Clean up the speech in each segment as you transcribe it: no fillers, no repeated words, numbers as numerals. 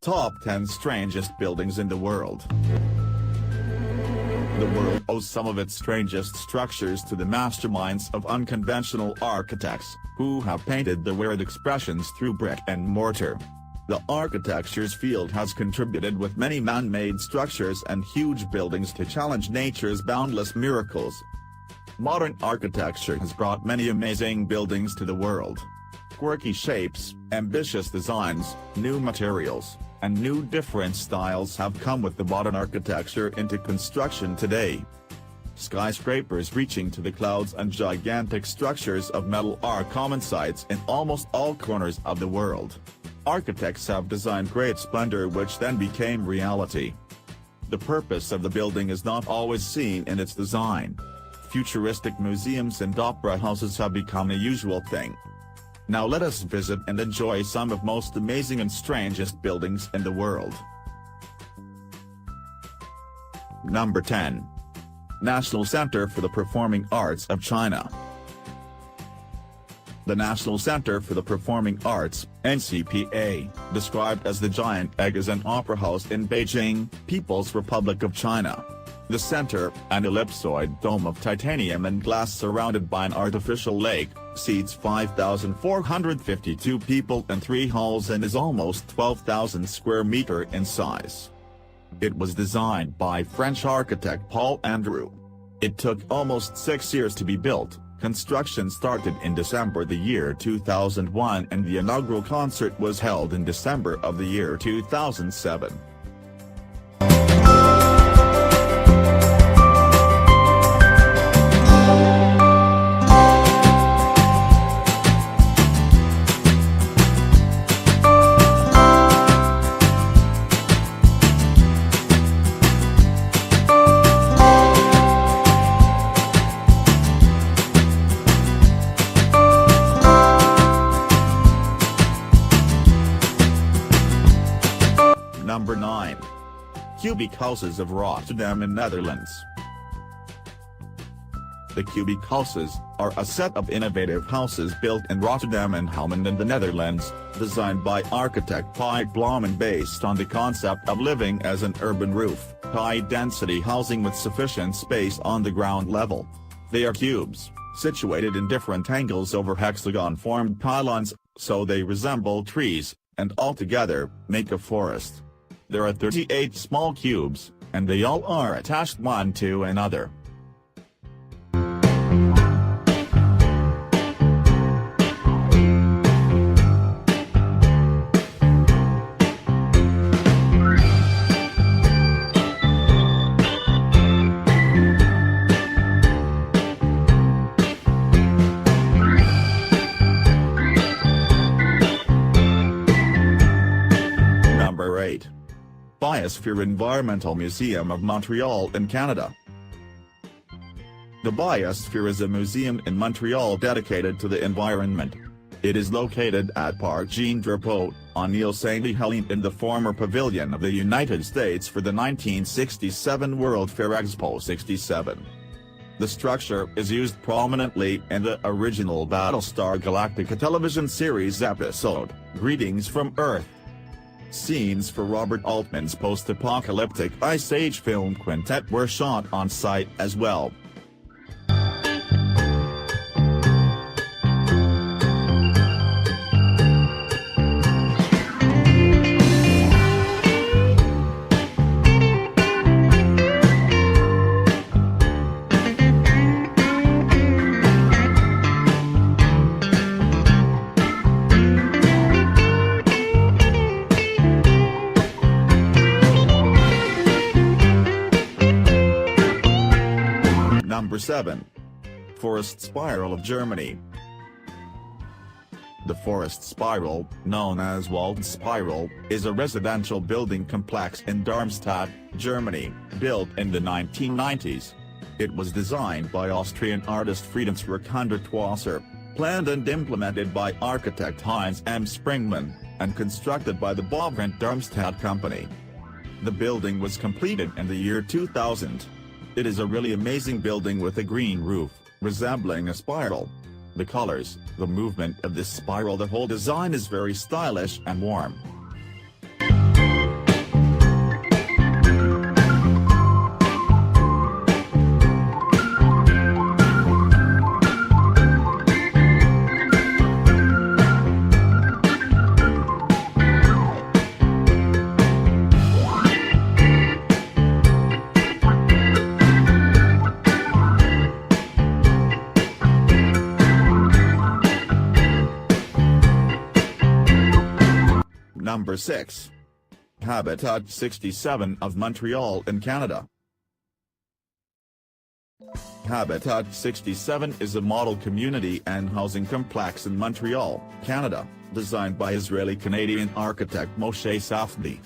Top 10 Strangest Buildings in the World. The world owes some of its strangest structures to the masterminds of unconventional architects, who have painted their weird expressions through brick and mortar. The architecture's field has contributed with many man-made structures and huge buildings to challenge nature's boundless miracles. Modern architecture has brought many amazing buildings to the world. Quirky shapes, ambitious designs, new materials, and new different styles have come with the modern architecture into construction today. Skyscrapers reaching to the clouds and gigantic structures of metal are common sights in almost all corners of the world. Architects have designed great splendor which then became reality. The purpose of the building is not always seen in its design. Futuristic museums and opera houses have become a usual thing. Now let us visit and enjoy some of most amazing and strangest buildings in the world. Number 10. National Center for the Performing Arts of China. The National Center for the Performing Arts, NCPA, described as the Giant Egg, is an opera house in Beijing, People's Republic of China. The center, an ellipsoid dome of titanium and glass surrounded by an artificial lake, seats 5,452 people in 3 halls and is almost 12,000 square meters in size. It was designed by French architect Paul Andrew. It took almost 6 years to be built. Construction started in December the year 2001 and the inaugural concert was held in December of the year 2007. Number 9. Cubic Houses of Rotterdam in Netherlands. The cubic houses are a set of innovative houses built in Rotterdam and Helmond in the Netherlands, designed by architect Piet Blom and based on the concept of living as an urban roof, high-density housing with sufficient space on the ground level. They are cubes, situated in different angles over hexagon-formed pylons, so they resemble trees, and altogether, make a forest. There are 38 small cubes, and they all are attached one to another. Number 8. Biosphere Environmental Museum of Montreal in Canada. The Biosphere is a museum in Montreal dedicated to the environment. It is located at Parc Jean-Drapeau, on Ile Saint-Helene in the former pavilion of the United States for the 1967 World Fair Expo 67. The structure is used prominently in the original Battlestar Galactica television series episode, Greetings from Earth. Scenes for Robert Altman's post-apocalyptic Ice Age film Quintet were shot on site as well. Number 7. Forest Spiral of Germany. The Forest Spiral, known as Walden Spiral, is a residential building complex in Darmstadt, Germany, built in the 1990s. It was designed by Austrian artist Friedensreich Hundertwasser, planned and implemented by architect Heinz M. Springmann, and constructed by the Bauwerk Darmstadt Company. The building was completed in the year 2000. It is a really amazing building with a green roof, resembling a spiral. The colors, the movement of this spiral, the whole design is very stylish and warm. Number 6. Habitat 67 of Montreal in Canada. Habitat 67 is a model community and housing complex in Montreal, Canada, designed by Israeli-Canadian architect Moshe Safdie.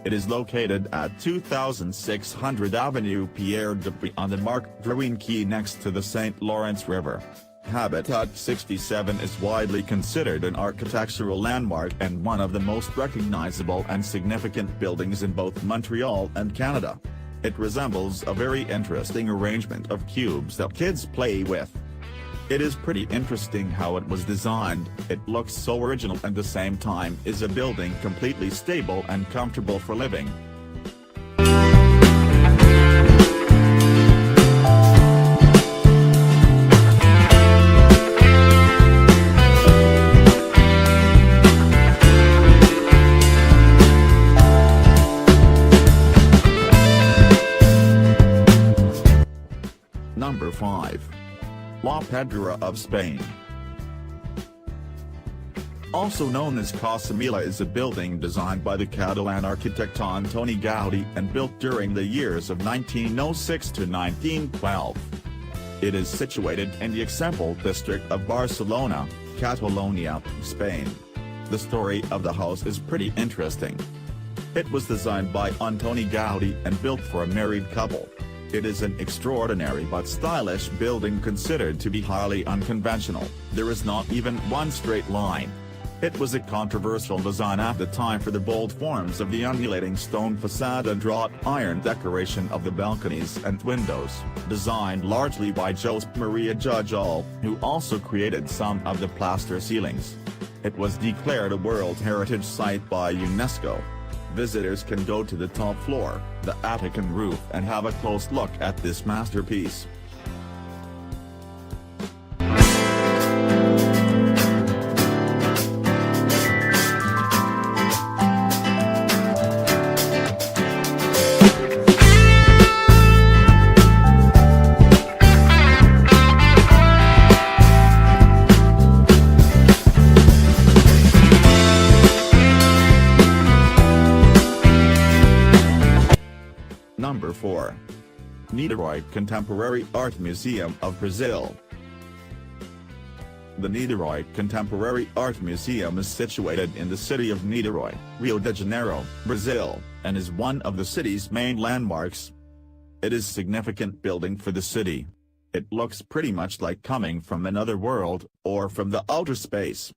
It is located at 2600 Avenue Pierre Dupuis on the Marc Drouin Quay next to the St. Lawrence River. Habitat 67 is widely considered an architectural landmark and one of the most recognizable and significant buildings in both Montreal and Canada. It resembles a very interesting arrangement of cubes that kids play with. It is pretty interesting how it was designed. It looks so original and at the same time is a building completely stable and comfortable for living. Number 5. La Pedra of Spain. Also known as Casa Mila, is a building designed by the Catalan architect Antoni Gaudí and built during the years of 1906 to 1912. It is situated in the Exempel district of Barcelona, Catalonia, Spain. The story of the house is pretty interesting. It was designed by Antoni Gaudí and built for a married couple. It is an extraordinary but stylish building considered to be highly unconventional. There is not even one straight line. It was a controversial design at the time for the bold forms of the undulating stone facade and wrought iron decoration of the balconies and windows, designed largely by Josep Maria Jujol, who also created some of the plaster ceilings. It was declared a World Heritage Site by UNESCO. Visitors can go to the top floor, the attic and roof, and have a close look at this masterpiece. Number 4. Meteoroid Contemporary Art Museum of Brazil. The Meteoroid Contemporary Art Museum is situated in the city of Niterói, Rio de Janeiro, Brazil, and is one of the city's main landmarks. It is a significant building for the city. It looks pretty much like coming from another world, or from the outer space.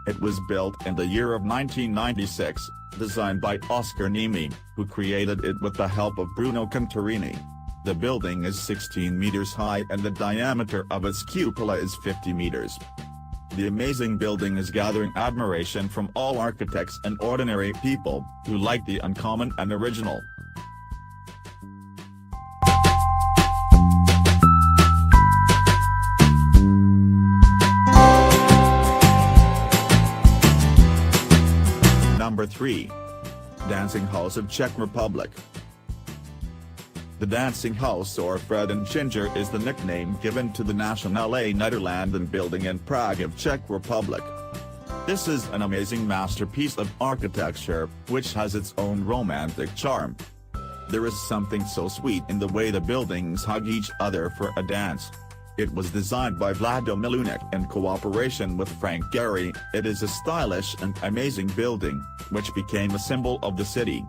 It was built in the year of 1996, designed by Oscar Nemi, who created it with the help of Bruno Contarini. The building is 16 meters high and the diameter of its cupola is 50 meters. The amazing building is gathering admiration from all architects and ordinary people, who like the uncommon and original. Number 3. Dancing House of Czech Republic. The Dancing House, or Fred and Ginger, is the nickname given to the Nationale Nederlanden building in Prague of Czech Republic. This is an amazing masterpiece of architecture, which has its own romantic charm. There is something so sweet in the way the buildings hug each other for a dance. It was designed by Vlado Milunik in cooperation with Frank Gehry. It is a stylish and amazing building, which became a symbol of the city.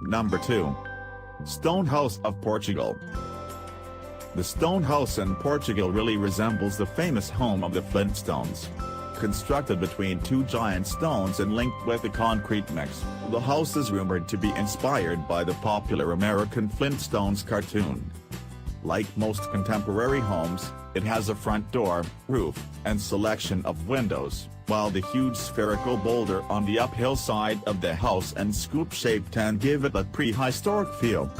Number 2. Stone House of Portugal. The stone house in Portugal really resembles the famous home of the Flintstones. Constructed between two giant stones and linked with a concrete mix, the house is rumored to be inspired by the popular American Flintstones cartoon. Like most contemporary homes, It has a front door, roof, and selection of windows, while the huge spherical boulder on the uphill side of the house and scoop-shaped tent give it a prehistoric feel.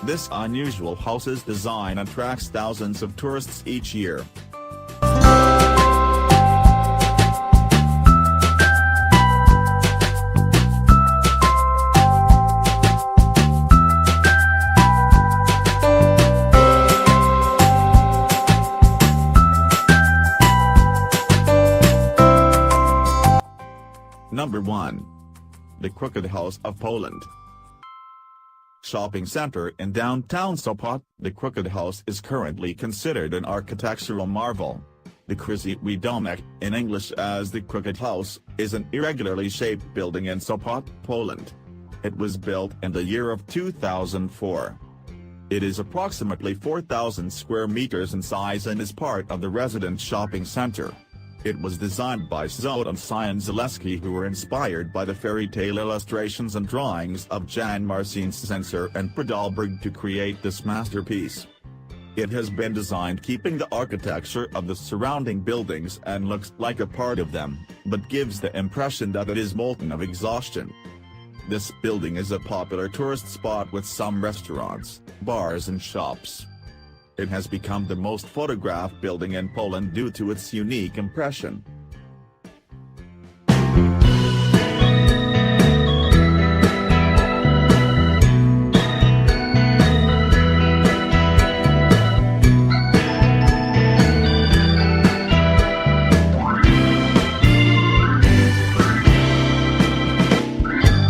This unusual house's design attracts thousands of tourists each year. Number 1. The Crooked House of Poland. Shopping center in downtown Sopot, the Crooked House is currently considered an architectural marvel. The Krzywy Domek, in English as the Crooked House, is an irregularly shaped building in Sopot, Poland. It was built in the year of 2004. It is approximately 4,000 square meters in size and is part of the resident shopping center. It was designed by Zoltan and Zaleski, who were inspired by the fairy tale illustrations and drawings of Jan Marcin Sensor and Pradalberg to create this masterpiece. It has been designed keeping the architecture of the surrounding buildings and looks like a part of them, but gives the impression that it is molten of exhaustion. This building is a popular tourist spot with some restaurants, bars and shops. It has become the most photographed building in Poland due to its unique impression.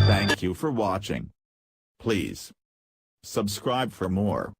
Thank you for watching. Please subscribe for more.